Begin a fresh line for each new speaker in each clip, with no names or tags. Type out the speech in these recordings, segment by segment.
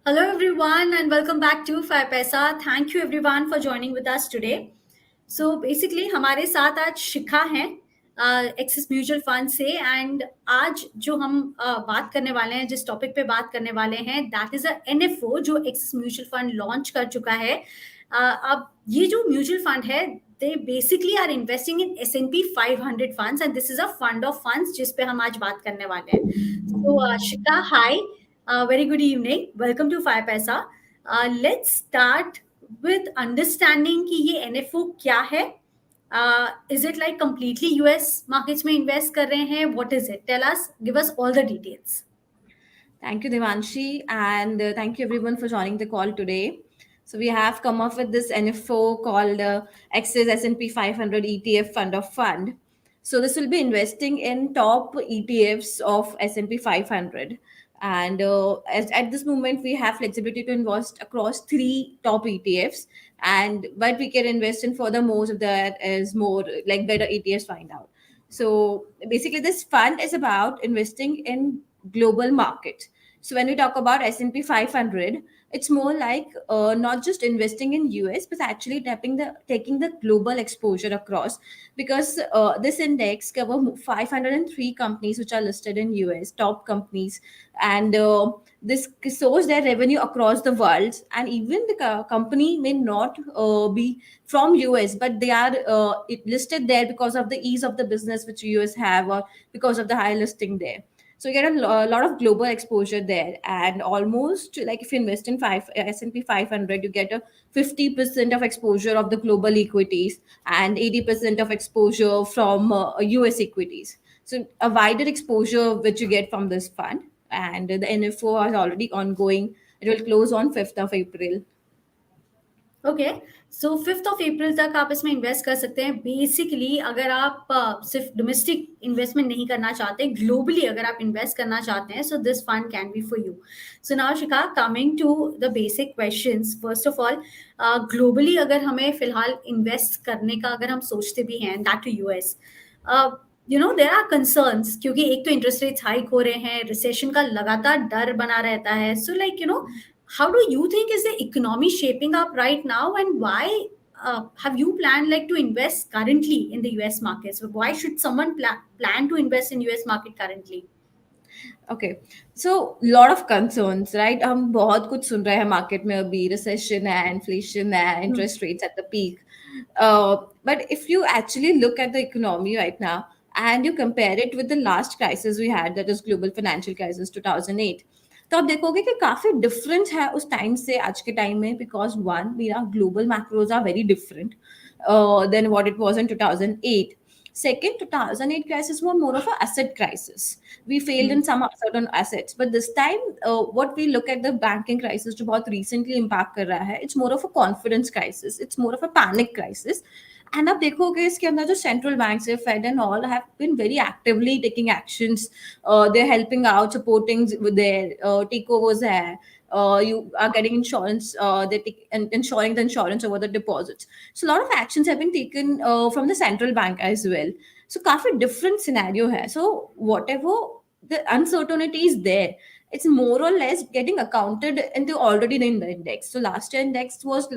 Hello everyone and welcome back to 5 पैसा. Thank you everyone for joining with us today. So basically हमारे साथ आज शिखा हैं axis mutual fund से and आज जो हम बात करने वाले हैं जिस टॉपिक पे बात करने वाले हैं दैट इज अ एनएफओ जो एक्सिस म्यूचुअल फंड लॉन्च कर चुका है. अब ये जो म्यूचुअल फंड है they basically are investing in S&P 500 funds and this is a fund of funds जिस पे हम आज बात करने वाले हैं. So Shika, hi. Very good evening. Welcome to 5 Paisa. Let's start with understanding कि ये NFO क्या है. Is it like completely US markets में invest कर रहे हैं? What is it? Tell us. Give us all the details.
Thank you, Devanshi, and thank you everyone for joining the call today. So we have come up with this NFO called Axis S&P 500 ETF Fund of Fund. So this will be investing in top ETFs of S&P 500. And at this moment, we have flexibility to invest across three top ETFs. And but we can invest in further more if that is more like better ETFs find out. So basically, this fund is about investing in global markets. So when we talk about S&P 500, it's more like not just investing in US, but actually taking the global exposure across, because this index cover 503 companies which are listed in US, top companies, and this shows their revenue across the world. And even the company may not be from US, but they are listed there because of the ease of the business which US have, or because of the high listing there. So you get a lot of global exposure there, and almost like if you invest in five S&P 500, you get a 50% of exposure of the global equities and 80% of exposure from US equities. So a wider exposure which you get from this fund, and the NFO is already ongoing. It will close on 5th of April.
Okay, so 5 अप्रैल तक आप इसमें invest कर सकते हैं. Basically अगर आप सिर्फ डोमेस्टिक इन्वेस्टमेंट नहीं करना चाहते, ग्लोबली अगर आप इन्वेस्ट करना चाहते हैं, so this fund can be for you. So now Shikha, coming to the basic questions. First of all, globally अगर हमें फिलहाल इन्वेस्ट करने का अगर हम सोचते भी हैं, that to US, there are concerns, क्योंकि एक तो इंटरेस्ट रेट्स हाइक हो रहे हैं, रिसेशन का लगातार डर बना रहता है. So like how do you think is the economy shaping up right now, and why have you planned like to invest currently in the US markets? Why should someone plan to invest in US market currently?
Okay, so lot of concerns, right? हम बहुत कुछ सुन रहे हैं market में अभी. Recession है, inflation है, interest rates at the peak. But if you actually look at the economy right now and you compare it with the last crisis we had, that is global financial crisis 2008, तो आप देखोगे कि काफी difference है उस time से आज के टाइम में, बिकॉज वन, मेरा global macros are very different than what it was in 2008. Second, 2008 crisis was more of an asset crisis. We failed in some certain assets, but this time, what we look at the banking crisis, जो बहुत recently impact कर रहा है, it's more of a confidence crisis. It's more of a panic crisis. And आप देखोगे इसके अंदर जो सेंट्रल बैंक से Fed and all have been very actively taking actions. They are helping out, supporting their takeovers है. You are getting insurance, ensuring the insurance over the deposits. So a lot of actions have been taken from the central bank as well. So काफी different scenario है. So whatever the uncertainty is there, it's more or less getting accounted into already in the index. So last year index was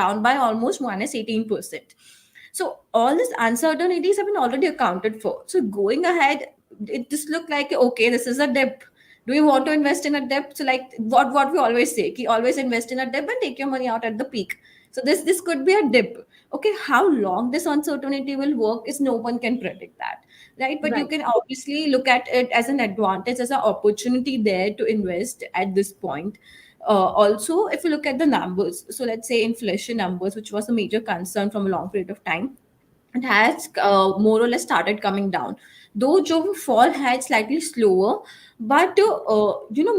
down by almost minus 18%. So all these uncertainties have been already accounted for. So going ahead, it just looked like, okay, this is a dip. Do you want to invest in a dip? So like what we always say, ki always invest in a dip and take your money out at the peak. So this could be a dip. Okay, how long this uncertainty will work is no one can predict that, right? But you
Right.
can obviously look at it as an advantage, as an opportunity there to invest at this point. Also, if you look at the numbers, so let's say inflation numbers, which was a major concern from a long period of time, it has more or less started coming down. Though the fall had slightly slower, but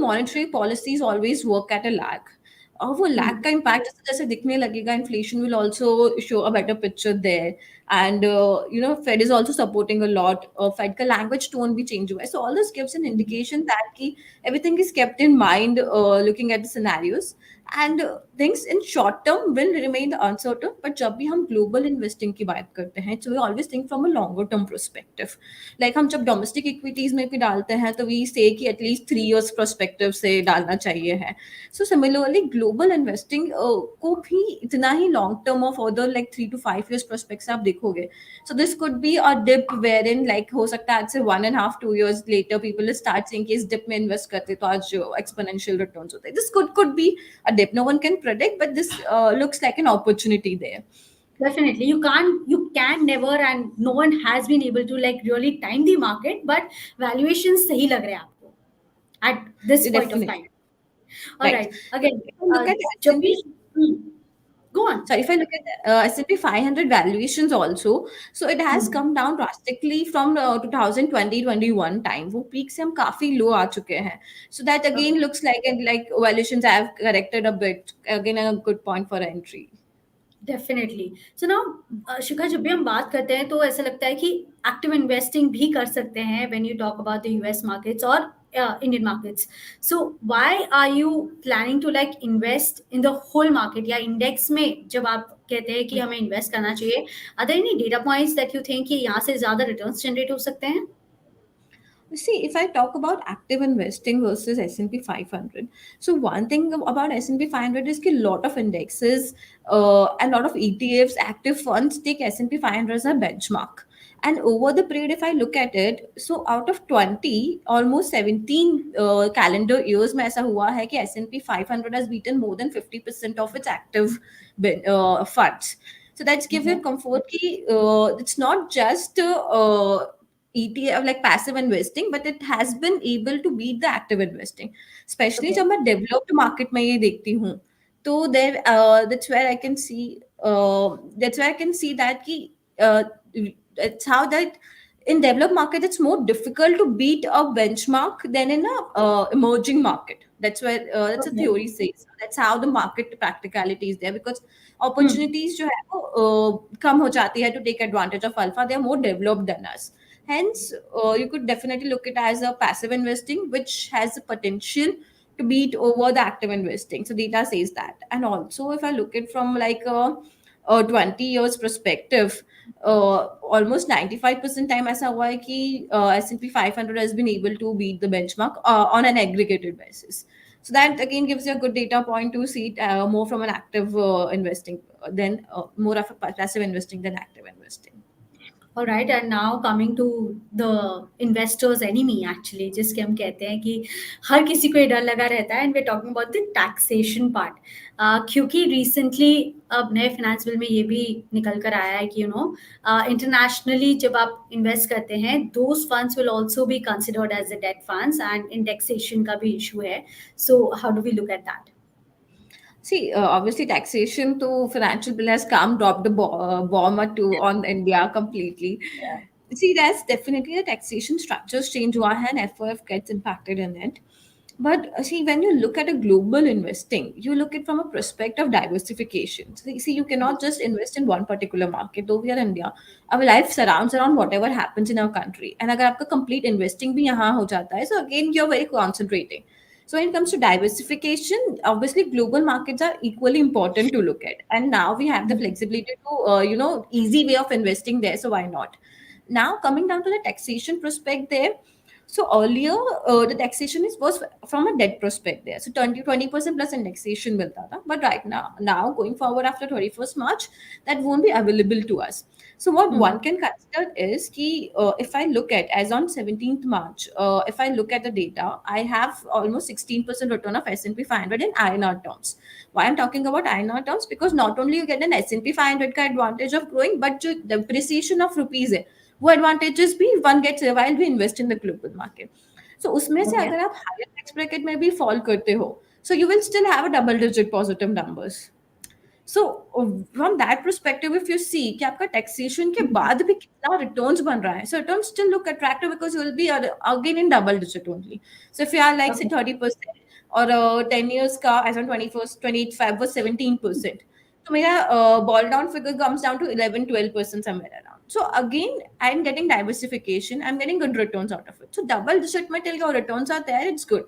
monetary policies always work at a lag. और वो lag
Hmm.
का impact जैसे जैसे दिखने लगेगा, inflation will also show a better picture there, and Fed is also supporting a lot, Fed का language tone भी change हुआ है, so all this gives an indication that की everything is kept in mind looking at the scenarios, and things in short term will remain uncertain, but जब भी हम global investing की बात करते हैं, so we always think from a longer term perspective. Like हम जब domestic equities में भी डालते हैं तो we say कि at least 3 years perspective से डालना चाहिए है. So similarly global investing को भी इतना ही long term of other like 3 to 5 years perspective से आप देखोगे. So this could be a dip wherein like हो सकता है आज से 1.5 2 years later people will start saying कि इस dip में invest करते तो आज exponential returns होते हैं. This could be a dip. No one can predict, but this looks like an opportunity there.
Definitely, you can never, and no one has been able to like really time the market, but valuations सही लग रहे हैं आपको at this point of
Definitely.
time. All
Right.
right. Again,
If I look at
जब भी
S&P,
hmm, go on.
sorry, if I look at S&P 500 valuations also, so it has
Hmm.
come down drastically from 2020-21 time. वो peak से हम काफी low आ चुके हैं. So that again
Okay.
looks like valuations have corrected a bit. Again, a good point for entry.
Definitely so now Shikha, जब भी हम बात करते हैं तो ऐसा लगता है कि एक्टिव इन्वेस्टिंग भी कर सकते हैं when you talk about the US markets और Indian markets. So why are you planning to like invest in the whole market या इंडेक्स में? जब आप कहते हैं कि हमें इन्वेस्ट करना चाहिए, are there any data points that you think कि यहाँ से ज्यादा रिटर्न्स जनरेट हो सकते हैं?
See, if I talk about active investing versus S&P 500, so one thing about S&P 500 is that a lot of indexes and a lot of ETFs, active funds take S&P 500 as a benchmark. And over the period, if I look at it, so out of 20, almost 17 calendar years, में ऐसा हुआ है कि S&P 500 has beaten more than 50% of its active funds. So that's given comfort कि it's not just ETF like passive investing, but it has been able to beat the active investing. Especially
Okay.
जब मैं developed market में ये देखती हूँ, तो there that's where I can see that कि it's how that in developed market it's more difficult to beat a benchmark than in a emerging market. That's where that's a
Okay.
theory says. That's how the market practicality is there, because
Hmm.
opportunities जो है वो कम हो जाती है to take advantage of alpha. They are more developed than us. Hence, you could definitely look at it as a passive investing, which has the potential to beat over the active investing. So data says that. And also, if I look at from like a 20 years perspective, almost 95% time ऐसा हुआ है कि S&P 500 has been able to beat the benchmark on an aggregated basis. So that again gives you a good data point to see it more from an active investing than more of a passive investing than active investing.
All right, and now coming to the investors enemy actually, जिसके हम कहते हैं कि हर किसी को ये डर लगा रहता है, and we talking about the taxation part. क्योंकि रिसेंटली अब नए फाइनेंस बिल में ये भी निकल कर आया है कि इंटरनेशनली जब आप इन्वेस्ट करते हैं, those funds will also be considered as the debt funds, and indexation का भी इशू है. So how do we look at that?
See, obviously, taxation to financial bill has come dropped the bomb or two on India completely. See, that's definitely the taxation structures change हुआ है and FOF gets impacted in it. But see, when you look at a global investing, you look at from a perspective of diversification. So, see, you cannot just invest in one particular market. Though we are India, our life surrounds around whatever happens in our country. And अगर आपका complete investing भी यहाँ हो जाता है, so again, you're very concentrating. So when it comes to diversification, obviously global markets are equally important to look at. And now we have the flexibility to, easy way of investing there. So why not? Now coming down to the taxation prospect there. So earlier, the taxation was from a debt prospect there. So 20% plus indexation milta tha. But right now going forward after 31st March, that won't be available to us. So what one can consider is ki, if I look at as on 17th March, if I look at the data, I have almost 16% return of S&P 500 in INR terms. Why I'm talking about INR terms? Because not only you get an S&P 500 का advantage of growing, but जो depreciation of rupees है, वो advantages भी one gets while we invest in the global market. So उसमें से
Okay.
अगर आप higher tax bracket में भी fall करते हो, so you will still have a double digit positive numbers. So from that perspective if you see कि आपका टैक्सेशन के बाद भी कितना रिटर्न्स बन रहा है, so returns still look attractive because you will be again in double digit only. So if you are like say
Okay.
30% और 10 years का age on 21st 25 was 17%. So मेरा ball down figure comes down to 11-12% somewhere around. So again, I'm getting diversification. I'm getting good returns out of it. So double digit में till your returns are there, it's good.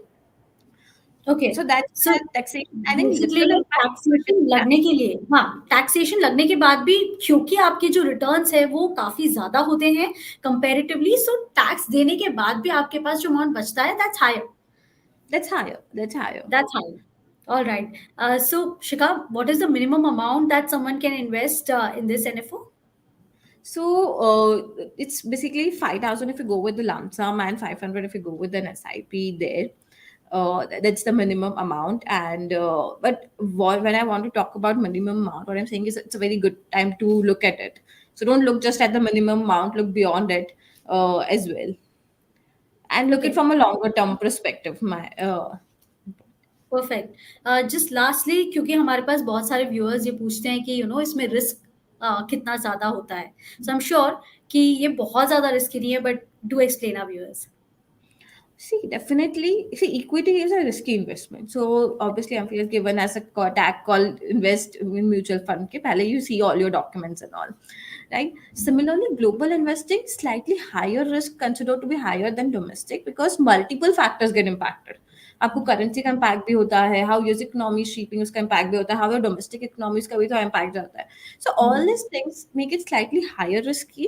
Okay.
So that's
so
where taxation having
basically
little impact. But
taxation
yeah,
लगने के लिए, हाँ, taxation लगने के बाद भी क्योंकि आपके जो रिटर्न्स है वो काफी ज्यादा होते हैं कंपैरेटिवली, सो टैक्स देने के बाद भी आपके पास जो अमाउंट बचता है that's higher.
that's higher. That's higher.
That's higher. All right. So Shika, what is the minimum amount that someone can invest in this NFO?
So it's basically 5,000 if you go with the lump sum and 500 if you go with an SIP there. That's the minimum amount. And but when I want to talk about minimum amount, what I'm saying is it's a very good time to look at it. So don't look just at the minimum amount, look beyond it as well. And look it
Okay.
from a longer term perspective.
Perfect. Just lastly, क्योंकि हमारे पास बहुत सारे viewers ये पूछते हैं कि इसमें risk कितना ज्यादा होता है, सो आई एम श्योर कि ये बहुत ज्यादा रिस्की नहीं है, but do explain our viewers.
See, definitely. See, equity is a risky investment. So obviously, I'm feeling given as a tag called invest in mutual fund. के पहले you see all your documents and all, right? Similarly, global investing slightly higher risk considered to be higher than domestic because multiple factors get impacted. आपको currency का impact भी होता है, how use economy shaping उसका impact भी होता है, how your domestic economies का भी तो इम्पैक्ट जाता है. So all this things make it slightly higher risky,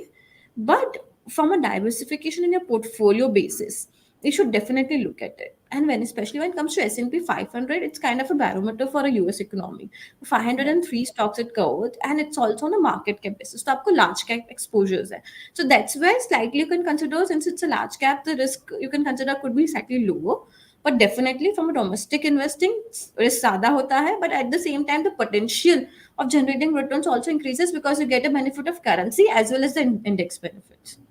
but from a diversification in your portfolio basis, you should definitely look at it. And when, especially when it comes to S&P 500, it's kind of a barometer for a US economy. 503 stocks it covered, and it's also on a market cap basis. So आपको large cap exposures है. So that's where slightly you can consider, since it's a large cap, the risk you can consider could be slightly lower. But definitely from a domestic investing, risk ज़्यादा होता है. But at the same time, the potential of generating returns also increases because you get a benefit of currency as well as the index benefits.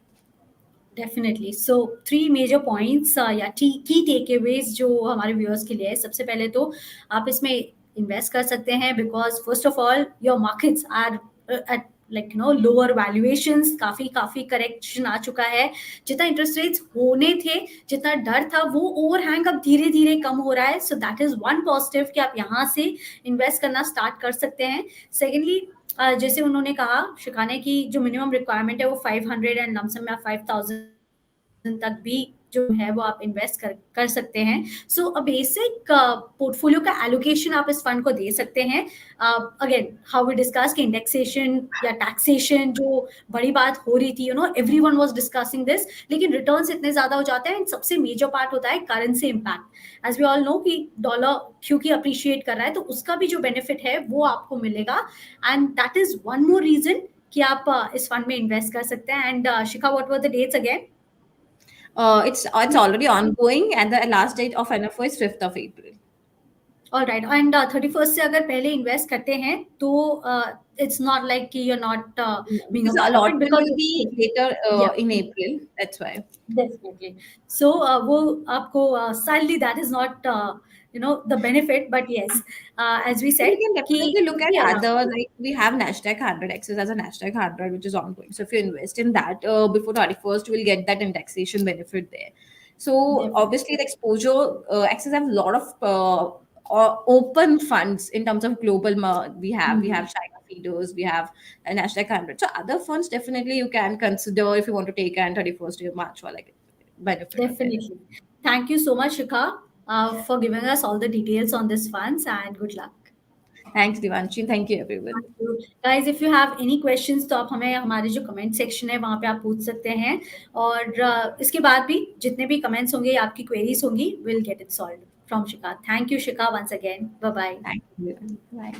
Definitely. So 3 major points या की takeaways जो हमारे viewers के लिए है. सबसे पहले तो आप इसमें इन्वेस्ट कर सकते हैं because first of all your markets are at like lower valuations. काफी काफी करेक्शन आ चुका है. जितना इंटरेस्ट रेट्स होने थे, जितना डर था, वो ओवरहैंग अब धीरे धीरे कम हो रहा है. So that is one positive कि आप यहाँ से इन्वेस्ट करना स्टार्ट कर सकते हैं. सेकेंडली, जैसे उन्होंने कहा शिखा ने कि जो मिनिमम रिक्वायरमेंट है वो 500 एंड लमसम में 5,000 तक भी जो है वो आप इन्वेस्ट कर सकते हैं. सो अ बेसिक पोर्टफोलियो का एलोकेशन आप इस फंड को दे सकते हैं. अगेन हाउ वी डिस्कस कि इंडेक्सेशन या टैक्सेशन जो बड़ी बात हो रही थी, एवरीवन वाज डिस्कसिंग दिस, लेकिन रिटर्न्स इतने ज्यादा हो जाते हैं. सबसे मेजर पार्ट होता है currency impact. As we all know कि डॉलर क्योंकि अप्रिशिएट कर रहा है, तो उसका भी जो बेनिफिट है वो आपको मिलेगा. And that is one more reason कि आप इस फंड में इन्वेस्ट कर सकते हैं. And Shikha, what were the dates again?
It's already ongoing, and the last date of NFO is 5th of April.
All right. And 31st से अगर पहले इन्वेस्ट करते हैं तो इट्स नॉट लाइक कि you are not being a
Because
part of it,
allotment will be
because
later
या
in April. That's why.
Definitely. So वो आपको sadly that is not the benefit, but yes, as we
So we
said
can
कि
definitely look at
yeah,
other, like we have Nasdaq 100 Access as a Nasdaq 100, which is ongoing. So if you invest in that before 31st, you will get that indexation benefit there. So
definitely.
obviously the exposure, Access have a lot of open funds in terms of global. We have China feeders, we have Nasdaq 100. So other funds definitely you can consider if you want to take an 31st of March or like benefit of it.
Definitely. Thank you so much, Shikha, for giving us all the details on this funds, and good luck.
Thanks, Devanshi. Thank you, everyone.
Guys, if you have any questions तो आप हमें हमारे जो comment section है वहाँ पे आप पूछ सकते हैं. और इसके बाद भी जितने भी कमेंट्स होंगे, आपकी क्वेरीज होंगी, will get it solved from Shikha. Thank you Shikha once again. Bye bye.
Thank you. Bye.